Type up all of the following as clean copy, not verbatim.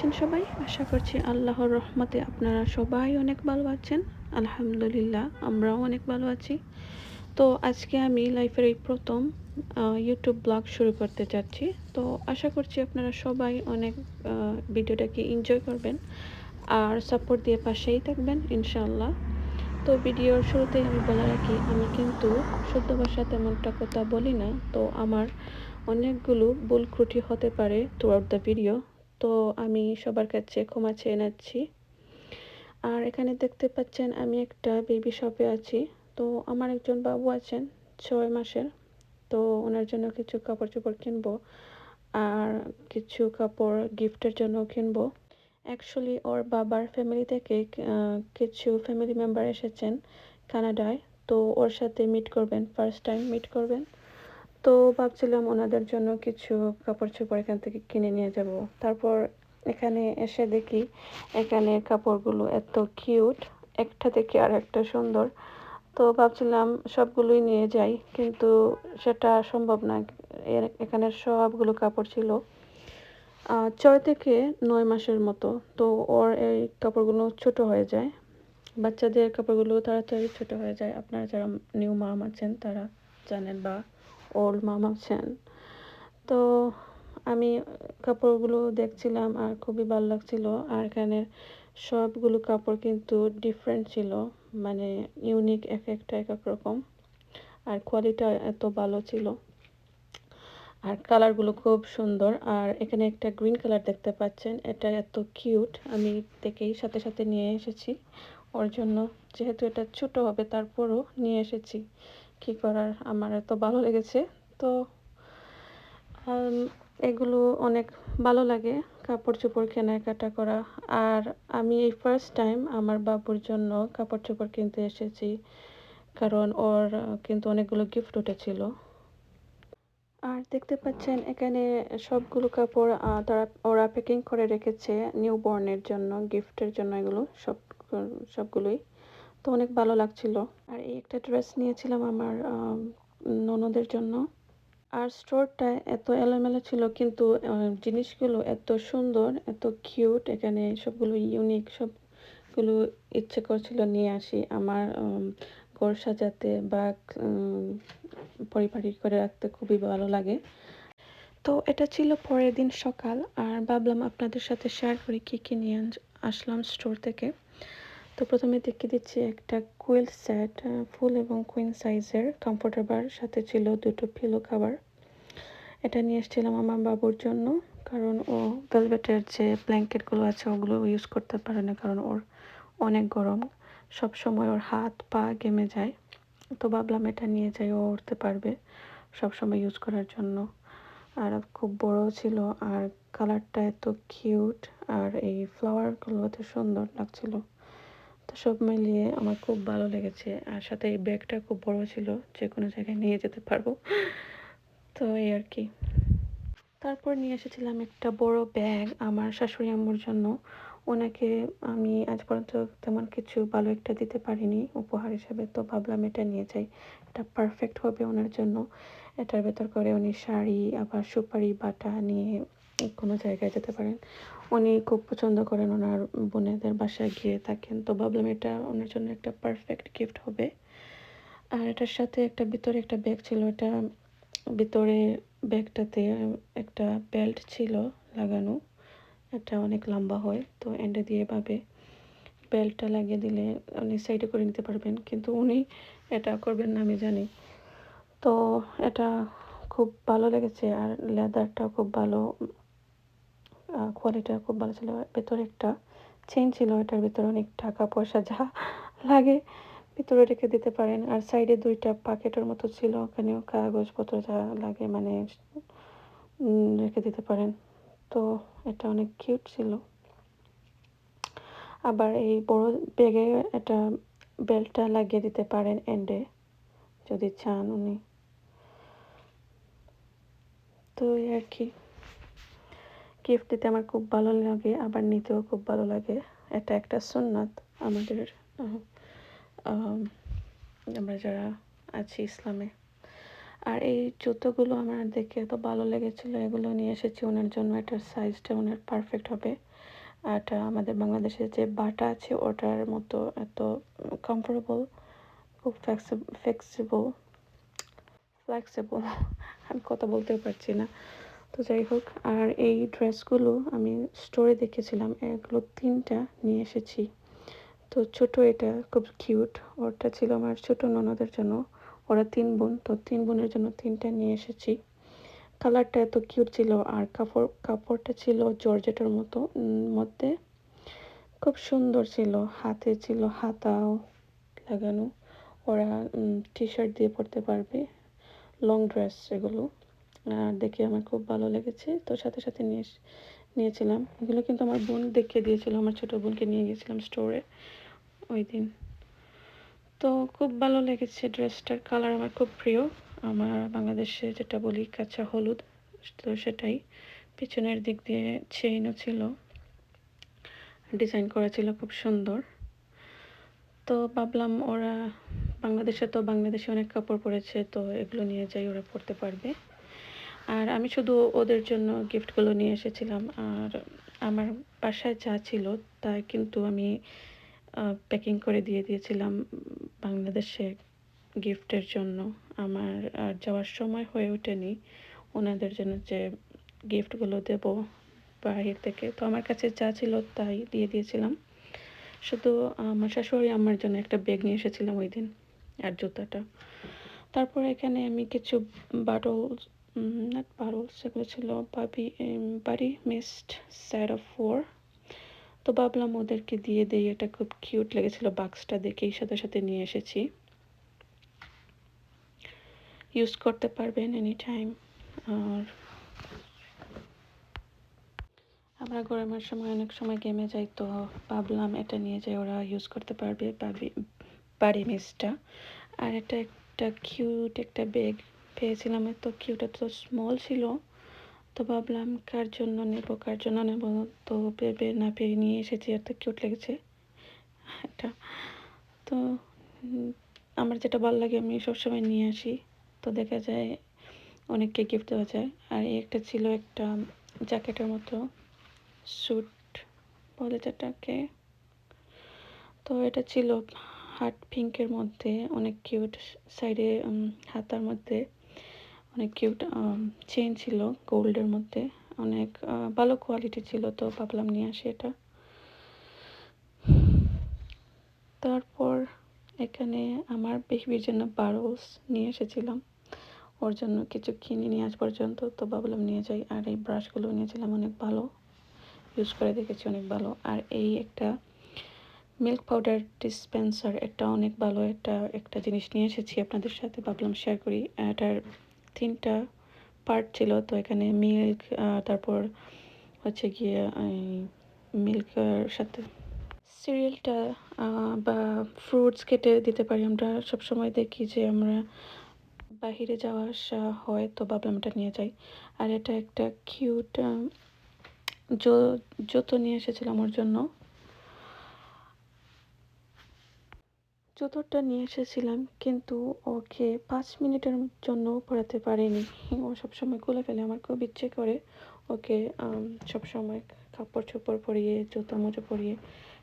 আছেন সবাই? আশা করছি আল্লাহর রহমতে আপনারা সবাই অনেক ভালো আছেন। আলহামদুলিল্লাহ আমরাও অনেক ভালো আছি। তো আজকে আমি লাইফের এই প্রথম ইউটিউব ব্লগ শুরু করতে চাচ্ছি। তো আশা করছি আপনারা সবাই অনেক ভিডিওটাকে এনজয় করবেন আর সাপোর্ট দিয়ে পাশেই থাকবেন ইনশাআল্লাহ। তো ভিডিওর শুরুতেই আমি বলে রাখি, আমি কিন্তু শুদ্ধ ভাষা তেমনটা কথা বলি না। তো আমার অনেকগুলো ভুল ত্রুটি হতে পারে থ্রুআউট দ্য ভিডিও। তো আমি সবার কাছে ক্ষমা চেয়ে নিচ্ছি। আর এখানে দেখতে পাচ্ছেন আমি একটা বেবি শপে আছি। তো আমার একজন বাবু আছেন 6 মাসের। তো ওনার জন্য কিছু কাপড়-চোপড় কিনবো। আর কিছু কাপড় গিফটের জন্য কিনবো। অ্যাকচুয়ালি ওর বাবার ফ্যামিলি থেকে কিছু ফ্যামিলি মেম্বার এসেছেন কানাডায়। তো ওর সাথে মিট করবেন, ফার্স্ট টাইম মিট করবেন। তো ভাবছিলাম ওনাদের জন্য কিছু কাপড়-চোপড় এখান থেকে কিনে নিয়ে যাব। তারপর এখানে এসে দেখি এখানে কাপড়গুলো এত কিউট, একটা থেকে আরেকটা সুন্দর। তো ভাবছিলাম সবগুলোই নিয়ে যাই, কিন্তু সেটা সম্ভব না। এখানে সবগুলো কাপড় ছিল 6 থেকে 9 মাসের মতো। তো ওর এই কাপড়গুলো ছোট হয়ে যায়। বাচ্চাদের কাপড়গুলো তাড়াতাড়ি ছোট হয়ে যায়। আপনারা যারা নিউ মাম আছেন তারা জানেন, বা ওল্ড মাম আছেন। তো আমি কাপড়গুলো দেখছিলাম আর খুবই ভালো লাগছিল। আর এখানের সবগুলো কাপড় কিন্তু ডিফারেন্ট ছিল, মানে ইউনিক, এক একটা এক এক রকম। আর কোয়ালিটি এত ভালো ছিল। আর কালারগুলো খুব সুন্দর। আর এখানে একটা গ্রিন কালার দেখতে পাচ্ছেন, এটা এত কিউট। আমি দেখেই সাথে সাথে নিয়ে এসেছি ওর জন্য। যেহেতু এটা ছোট হবে তারপরও নিয়ে এসেছি, কি করার, আমার এত ভালো লেগেছে। তো এগুলো অনেক ভালো লাগে কাপড় চোপড় কেনাকাটা করা। আর আমি এই ফার্স্ট টাইম আমার বাবুর জন্য কাপড় চোপড় কিনতে এসেছি, কারণ ওর কিন্তু অনেকগুলো গিফট উঠেছিল। আর দেখতে পাচ্ছেন এখানে সবগুলো কাপড় ওরা প্যাকিং করে রেখেছে নিউ বর্নের জন্য, গিফটের জন্য। এগুলো সবগুলোই তো অনেক ভালো লাগছিল। আর এই একটা ড্রেস নিয়েছিলাম আমার ননদের জন্য। আর স্টোরটা এত এলোমেলো ছিল, কিন্তু জিনিসগুলো এত সুন্দর, এত কিউট। এখানে সবগুলো ইউনিক, সবগুলো ইচ্ছে করছিল নিয়ে আসি আমার ঘর সাজাতে বা পরিপাটি করে রাখতে খুবই ভালো লাগে। তো এটা ছিল পরের দিন সকাল। আর ভাবলাম আপনাদের সাথে শেয়ার করি কী নিয়ে আসলাম স্টোর থেকে। তো প্রথমে দেখিয়ে দিচ্ছি একটা কুইল সেট, ফুল এবং কুইন সাইজের কমফোর্টেবল, সাথে ছিল দুটো পিলো কভার। এটা নিয়ে এসেছিলাম আমার বাবুর জন্য, কারণ ও ভেলভেটের যে ব্ল্যাঙ্কেটগুলো আছে ওগুলো ইউজ করতে পারে না, কারণ ওর অনেক গরম, সব সময় ওর হাত পা ঘেমে যায়। তো ভাবলাম এটা নিয়ে যাই, ও উঠতে পারবে সব সময় ইউজ করার জন্য। আর খুব বড় ছিল, আর কালারটা এত কিউট, আর এই ফ্লাওয়ারগুলো এত সুন্দর লাগছিল। তো সব মিলিয়ে আমার খুব ভালো লেগেছে। আর সাথে এই ব্যাগটা খুব বড় ছিল, যে কোনো জায়গায় নিয়ে যেতে পারবো। তো এই আর কি। তারপর নিয়ে এসেছিলাম একটা বড় ব্যাগ আমার শাশুড়ি আম্মুর জন্য। ওনাকে আমি আজ পর্যন্ত তেমন কিছু ভালো একটা দিতে পারিনি উপহার হিসেবে। তো ভাবলাম এটা নিয়ে যাই, এটা পারফেক্ট হবে ওনার জন্য। এটার ভেতর করে উনি শাড়ি, আবার সুপারি বাটা নিয়ে কোনো জায়গায় যেতে পারেন। উনি খুব পছন্দ করেন, ওনার বোনেদের বাসায় গিয়ে থাকেন। তো ভাবলাম এটা ওনার জন্য একটা পারফেক্ট গিফট হবে। আর এটার সাথে একটা ভিতরে একটা ব্যাগ ছিল। এটা ভিতরে ব্যাগটাতে একটা বেল্ট ছিল লাগানো, এটা অনেক লম্বা হয়। তো এন্ডে দিয়ে এভাবে বেল্টটা লাগিয়ে দিলে উনি সাইডে করে নিতে পারবেন, কিন্তু উনি এটা করবেন না আমি জানি। তো এটা খুব ভালো লেগেছে। আর লেদারটা খুব ভালো, কোয়ালিটিটা খুব ভালো ছিল। ভেতরে একটা চেইন ছিল, এটার ভিতরে অনেক টাকা পয়সা যা লাগে ভিতরে রেখে দিতে পারেন। আর সাইডে দুইটা প্যাকেটের মতো ছিল, ওখানেও কাগজপত্র যা লাগে মানে রেখে দিতে পারেন। তো এটা অনেক কিউট ছিল। আবার এই বড় ব্যাগে এটা বেল্টটা লাগিয়ে দিতে পারেন এন্ডে, যদি চান উনি। তো এই আর কি, গিফট দিতে আমার খুব ভালো লাগে, আবার নিতেও খুব ভালো লাগে। এটা একটা সুন্নাত আমাদের, আমরা যারা আছি ইসলামে। আর এই জুতোগুলো আমার দেখে এত ভালো লেগেছিলো, এগুলো নিয়ে এসেছি ওনার জন্য। এটার সাইজটা ওনার পারফেক্ট হবে। এটা আমাদের বাংলাদেশে যে বাটা আছে ওটার মতো এত কমফোর্টেবল, খুব ফ্লেক্সিবল আমি কথা বলতেও পারছি না। তো যাই হোক, আর এই ড্রেসগুলো আমি স্টোরে দেখেছিলাম, এগুলো 3টা নিয়ে এসেছি। তো ছোট এটা খুব কিউট, ওটা ছিল আমার ছোট ননদের জন্য, ওরা 3 বোন, তো 3 বোনের জন্য 3টা নিয়ে এসেছি। কালারটা এত কিউট ছিল, আর কাপড়টা ছিল জর্জেটের মতো মধ্যে, খুব সুন্দর ছিল। হাতে ছিল হাতাও লাগানো, ওরা টি শার্ট দিয়ে পরতে পারবে, লং ড্রেস এগুলো। আর দেখে আমার খুব ভালো লেগেছে, তো সাথে সাথে নিয়েছিলাম। এগুলো কিন্তু আমার বোন দেখিয়ে দিয়েছিল, আমার ছোট বোনকে নিয়ে গেছিলাম স্টোরে ওই দিন। তো খুব ভালো লেগেছে ড্রেসটার কালার, আমার খুব প্রিয়। আমার বাংলাদেশে যেটা বলি কাঁচা হলুদ, তো সেটাই। পিছনের দিক দিয়ে চেইনও ছিল, ডিজাইন করা ছিল খুব সুন্দর। তো ভাবলাম ওরা বাংলাদেশে অনেক কাপড় পরেছে, তো এগুলো নিয়ে যাই, ওরা পরতে পারবে। আর আমি শুধু ওদের জন্য গিফটগুলো নিয়ে এসেছিলাম, আর আমার বাসায় যা ছিল তাই কিন্তু আমি প্যাকিং করে দিয়ে দিয়েছিলাম বাংলাদেশে গিফটের জন্য। আমার আর যাওয়ার সময় হয়ে ওঠেনি ওনাদের জন্য যে গিফটগুলো দেব বাহির থেকে, তো আমার কাছে যা ছিল তাই দিয়ে দিয়েছিলাম। শুধু আমার শাশুড়ি আমার জন্য একটা ব্যাগ নিয়ে এসেছিলাম ওই দিন, আর জুতাটা। তারপর এখানে আমি কিছু বাটলস, নট বাটলস, সেগুলো ছিল বাড়ি মিস্ট সেট অফ 4। তো ভাবলাম ওদেরকে দিয়ে দেই, এটা খুব কিউট লেগেছিল, বাক্সটা দেখেই সাথে সাথে নিয়ে এসেছি। ইউজ করতে পারবেন এনি টাইম। আর আমরা গরমের সময় অনেক সময় গেমে যাই, তো ভাবলাম এটা নিয়ে যাই, ওরা ইউজ করতে পারবে বাড়ি মিসটা। আর এটা একটা কিউট একটা ব্যাগ পেয়েছিলাম, এত কিউট, এত স্মল ছিল। তো ভাবলাম কার জন্য নেব, তো ভেবে না পেয়ে নিয়ে এসেছি, এত কিউট লেগেছে এটা। তো আমার যেটা ভালো লাগে আমি সবসময় নিয়ে আসি, তো দেখা যায় অনেককে গিফট দেওয়া যায়। আর এই একটা ছিল একটা জ্যাকেটের মতো, স্যুট বলে যেটাকে। তো এটা ছিল হার্ট পিঙ্কের মধ্যে, অনেক কিউট। সাইডে হাতার মধ্যে অনেক কিউট চেইন ছিল গোল্ডের মধ্যে, অনেক ভালো কোয়ালিটি ছিল, তো ভাবলাম নিয়ে আসি এটা। তারপর এখানে আমার বেবির জন্য বারলস নিয়ে এসেছিলাম, ওর জন্য কিছু কিনে নিয়ে আজ পর্যন্ত, তো ভাবলাম নিয়ে যাই। আর এই ব্রাশগুলো নিয়েছিলাম, অনেক ভালো, ইউজ করে দেখেছি অনেক ভালো। আর এই একটা মিল্ক পাউডার ডিসপেন্সার, এটা অনেক ভালো, একটা জিনিস নিয়ে এসেছি আপনাদের সাথে, ভাবলাম শেয়ার করি। এটার 3টা পার্ট ছিল, তো এখানে মিল্ক, তারপর হচ্ছে গিয়ে মিল্কের সাথে সিরিয়ালটা বা ফ্রুটস কেটে দিতে পারি। আমরা সবসময় দেখি যে আমরা বাহিরে যাওয়া আসা হয়, তো ভাবলাম এটা নিয়ে যাই। আর এটা একটা কিউট জুতো নিয়ে এসেছিলাম ওর জন্য। জুতোটা নিয়ে এসেছিলাম, কিন্তু ওকে 5 মিনিটের জন্য পরাতে পারিনি, ও সবসময় খুলে ফেলে। আমার খুব ইচ্ছে করে ওকে সবসময় কাপড় চোপড় পরিয়ে, জুতো মোজা পরিয়ে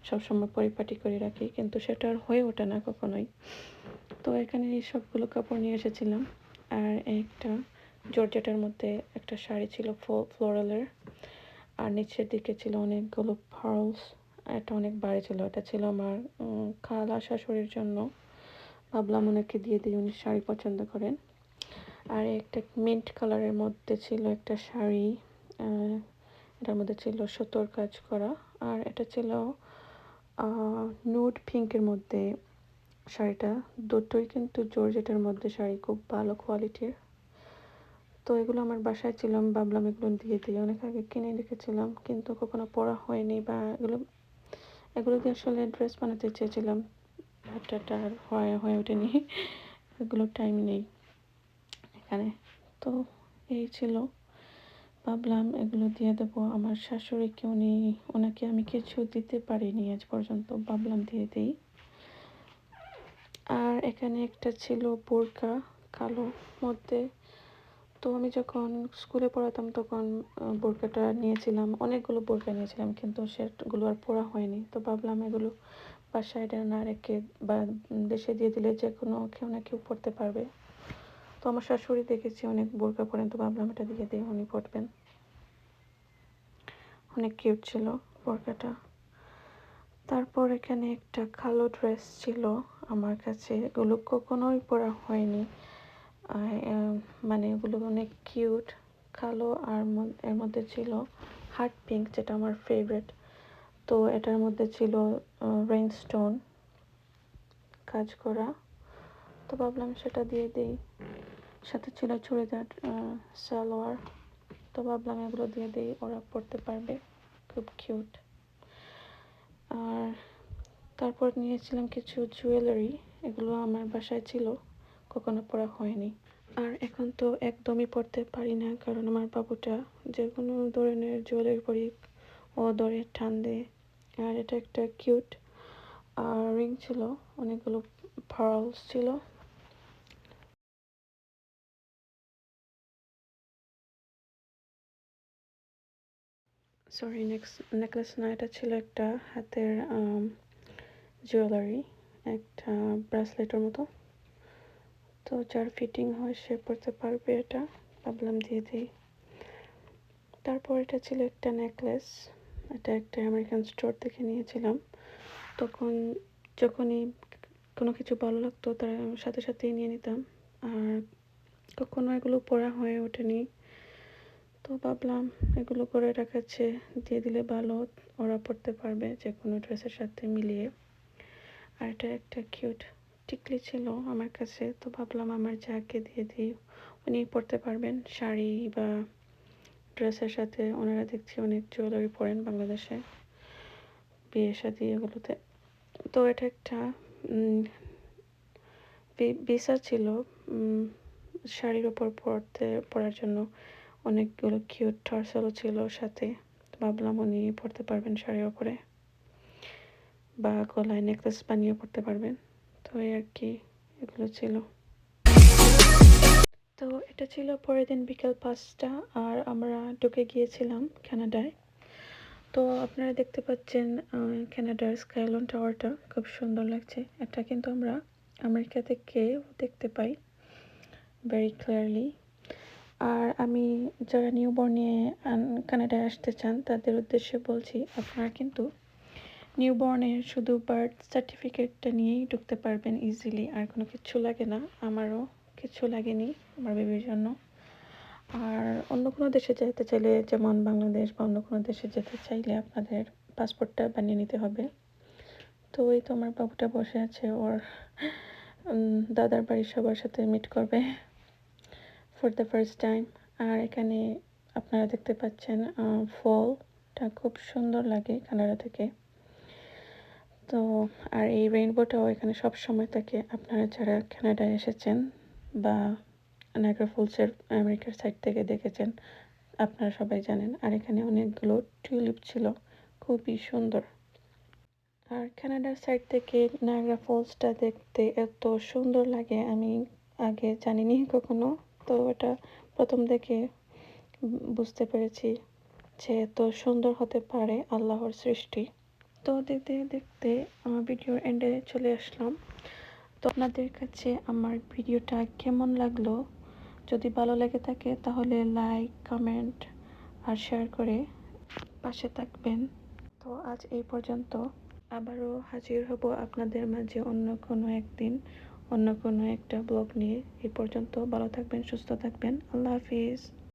সবসময় পরিপাটি করে রাখি, কিন্তু সেটা আর হয়ে ওঠে না কখনোই। তো এখানে এই সবগুলো কাপড় নিয়ে এসেছিলাম। আর একটা জর্জেটের মধ্যে একটা শাড়ি ছিল ফ্লোরালের, আর নিচের দিকে ছিল অনেকগুলো পার্লস। এটা অনেক ভারী ছিল, এটা ছিল আমার খালা শাশুড়ির জন্য, ভাবলাম ওনাকে দিয়ে দিই, উনি শাড়ি পছন্দ করেন। আর একটা মিন্ট কালারের মধ্যে ছিল একটা শাড়ি, এটার মধ্যে ছিল সুতোর কাজ করা। আর এটা ছিল নুড পিঙ্কের মধ্যে শাড়িটা, দুটোই কিন্তু জর্জেটের মধ্যে শাড়ি, খুব ভালো কোয়ালিটির। তো এগুলো আমার বাসায় ছিলাম, ভাবলাম এগুলো দিয়ে দিই, অনেক আগে কিনে রেখেছিলাম কিন্তু কখনো পরা হয়নি, বা এগুলো দিয়ে আসলে ড্রেস বানাতে চেয়েছিলাম, বাট আর হয়ে ওঠেনি, এগুলো টাইম নেই এখানে। তো এই ছিল, ভাবলাম এগুলো দিয়ে দেবো আমার শাশুড়িকে, ওনাকে আমি কিছু দিতে পারিনি আজ পর্যন্ত, ভাবলাম দিয়ে দিই। আর এখানে একটা ছিল বোরকা কালো মধ্যে, তো আমি যখন স্কুলে পড়াতাম তখন বোরকাটা নিয়েছিলাম, অনেকগুলো বোরকা নিয়েছিলাম, কিন্তু সেগুলো আর পরা হয়নি। তো ভাবলাম এগুলো বাসায় না রেখে বা দেশে দিয়ে দিলে যে কোনো কেউ না কেউ পড়তে পারবে। তো আমার শাশুড়ি দেখেছি অনেক বোরকা পরেন, তো ভাবলাম এটা দিয়ে দিই, উনি পরবেন। অনেক কিউট ছিল বোরকাটা। তারপর এখানে একটা কালো ড্রেস ছিল আমার কাছে, এগুলো কখনোই পরা হয়নি। মানে এগুলো অনেক কিউট, কালো আর এর মধ্যে ছিল হার্ট পিঙ্ক, যেটা আমার ফেভারিট। তো এটার মধ্যে ছিল রেইনস্টোন কাজ করা, তো ভাবলাম সেটা দিয়ে দিই। সাথে ছিল চুড়িদার সালোয়ার, তো ভাবলাম এগুলো দিয়ে দিই, ওরা পরতে পারবে, খুব কিউট। আর তারপর নিয়েছিলাম কিছু জুয়েলারি, এগুলো আমার বাসায় ছিল, কখনো পরা হয়নি। আর এখন তো একদমই পরতে পারি না, কারণ আমার বাবুটা যে কোনো ধরনের জুয়েলারি পরি ও ধরে টান দেয়। আর এটা একটা কিউট রিং ছিল, অনেকগুলো পার্লস ছিল। সরি, নেকলেস না, এটা ছিল একটা হাতের জুয়েলারি, একটা ব্রেসলেটের মতো। তো যার ফিটিং হয় সে পরতে পারবে, এটা ভাবলাম দিয়ে দিই। তারপর এটা ছিল একটা নেকলেস, এটা একটা আমেরিকান স্টোর থেকে নিয়েছিলাম। তখন যখনই কোনো কিছু ভালো লাগতো তার সাথে সাথেই নিয়ে নিতাম, আর কখনো এগুলো পরা হয়ে ওঠেনি। তো ভাবলাম এগুলো করে রাখাচ্ছে দিয়ে দিলে ভালো, ওরা পরতে পারবে যে কোনো ড্রেসের সাথে মিলিয়ে। আর এটা একটা কিউট টিকলি ছিল আমার কাছে, তো ভাবলাম আমার যাকে দিয়ে দিই, উনি পরতে পারবেন শাড়ি বা ড্রেসের সাথে। ওনারা দেখছি অনেক জুয়েলারি পরেন বাংলাদেশে, বিয়ে শাদী এগুলোতে। তো এটা একটা ভিসা ছিল শাড়ির ওপর পরার জন্য, অনেকগুলো কিউট টার্সেলও ছিল সাথে। ভাবলাম উনি পরতে পারবেন শাড়ির ওপরে, বা গলায় নেকলেস বানিয়ে পরতে পারবেন। তো এই আর কি, এগুলো ছিল। তো এটা ছিল পরের দিন বিকেল 5টা, আর আমরা ঢুকে গিয়েছিলাম কানাডায়। তো আপনারা দেখতে পাচ্ছেন কানাডার স্কাইলাইন টাওয়ারটা খুব সুন্দর লাগছে। এটা কিন্তু আমরা আমেরিকা থেকে দেখতে পাই ভেরি ক্লিয়ারলি। আর আমি যারা নিউবর্ন নিয়ে কানাডায় আসতে চান তাদের উদ্দেশ্যে বলছি, আপনারা কিন্তু নিউবর্নের শুধু বার্থ সার্টিফিকেটটা নিয়েই ঢুকতে পারবেন ইজিলি, আর কোনো কিছু লাগে না। আমারও কিছু লাগেনি আমার বেবির জন্য। আর অন্য কোনো দেশে যেতে চাইলে, যেমন বাংলাদেশ বা অন্য কোনো দেশে যেতে চাইলে আপনাদের পাসপোর্টটা বানিয়ে নিতে হবে। তো এই তো আমার বাবুটা বসে আছে, ওর দাদার বাড়ির সবার সাথে মিট করবে ফর দ্য ফার্স্ট টাইম। আর এখানে আপনারা দেখতে পাচ্ছেন ফলটা খুব সুন্দর লাগে কানাডা থেকে। তো আর এই রেইনবোটাও এখানে সব সময় থাকে। আপনারা যারা কানাডায় এসেছেন বা নায়াগ্রা ফলসের আমেরিকার সাইড থেকে দেখেছেন, আপনারা সবাই জানেন। আর এখানে অনেকগুলো টিউলিপ ছিল, খুবই সুন্দর। আর কানাডার সাইড থেকে নায়াগ্রা ফলসটা দেখতে এত সুন্দর লাগে আমি আগে জানিনি কখনো। তো এটা প্রথম দেখে বুঝতে পেরেছি যে এত সুন্দর হতে পারে আল্লাহর সৃষ্টি। তো দেখতে দেখতে আমার ভিডিওর এন্ডে চলে আসলাম। তো আপনাদের কাছে আমার ভিডিওটা কেমন লাগলো, যদি ভালো লেগে থাকে তাহলে লাইক, কমেন্ট আর শেয়ার করে পাশে থাকবেন। তো আজ এই পর্যন্ত, আবারও হাজির হব আপনাদের মাঝে অন্য কোনো একদিন, অন্য কোনো একটা ব্লগ নিয়ে। এই পর্যন্ত ভালো থাকবেন, সুস্থ থাকবেন। আল্লাহ হাফিজ।